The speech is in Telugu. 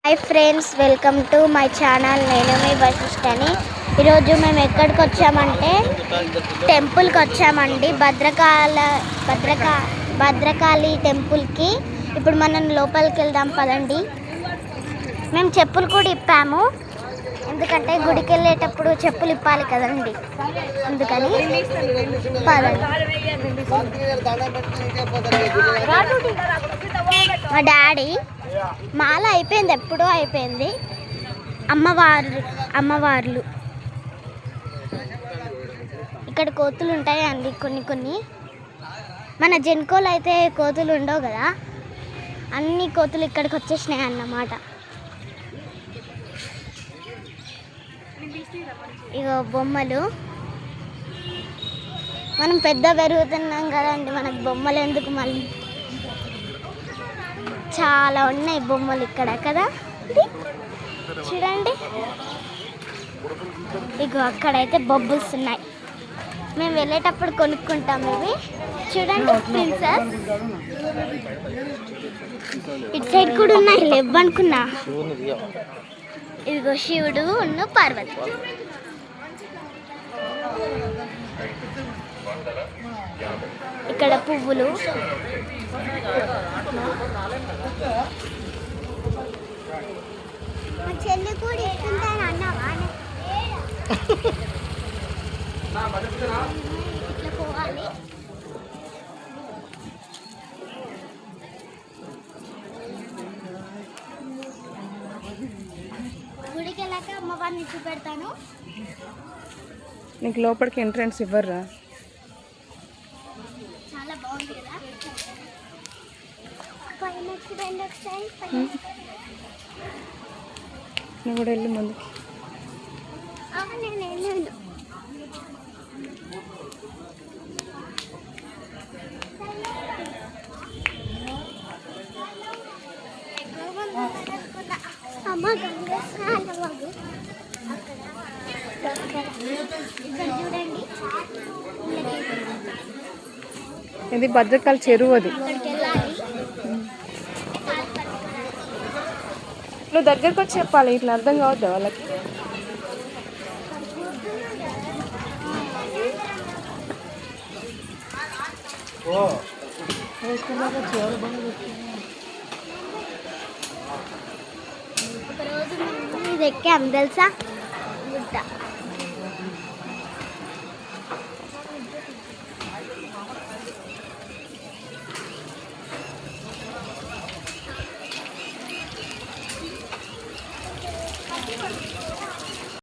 Hi friends, welcome to my channel. నేను మీ వశిష్ఠని. ఈరోజు మేము ఎక్కడికి వచ్చామంటే టెంపుల్కి వచ్చామండి, భద్రకాళి టెంపుల్కి. ఇప్పుడు మనం లోపలికి వెళ్దాం పదండి. మేము చెప్పులు కూడా ఇప్పాము, ఎందుకంటే గుడికి వెళ్ళేటప్పుడు చెప్పులు ఇప్పాలి కదండి, అందుకని పదండి. మా డాడీ మాల అయిపోయింది, ఎప్పుడో అయిపోయింది. అమ్మవార్లు ఇక్కడ కోతులు ఉంటాయండి కొన్ని. మన జెన్కోలు అయితే కోతులు ఉండవు కదా, అన్ని కోతులు ఇక్కడికి వచ్చేసినాయి అన్నమాట. ఇగో బొమ్మలు, మనం పెద్ద పెరుగుతున్నాం కదండి, మనకు బొమ్మలు ఎందుకు మళ్ళీ. చాలా ఉన్నాయి బొమ్మలు ఇక్కడ కదా, చూడండి. ఇగో అక్కడైతే బొబ్బుల్స్ ఉన్నాయి, మేము వెళ్ళేటప్పుడు కొనుక్కుంటాం ఇవి. చూడండి ప్రిన్సెస్, ఇటు సైడ్ కూడా ఉన్నాయి, లేవనుకున్నా. ఇదిగో శివుడు ఉన్న పార్వతి. ఇక్కడ పువ్వులు, చెల్లి కూడా ఇస్తుంటాను అన్నావా. ఇట్లా పోవాలి. గుడికి వెళ్ళాక అమ్మవారిని చూపెడతాను. నీకు లోపలికి ఎంట్రన్స్ ఇవ్వర్రా? చాలా బాగుంది కదా. నువ్వు కూడా వెళ్ళి ముందు. నేను వెళ్ళాను. అమ్మ చూడండి, ఇది భద్రకాళి చెరువు. అది నువ్వు దగ్గరకు వచ్చి చెప్పాలి, ఇట్లా అర్థం కావద్దా వాళ్ళకి. ఒకరోజు ఇది ఎక్కాం తెలుసా, గుట్ట.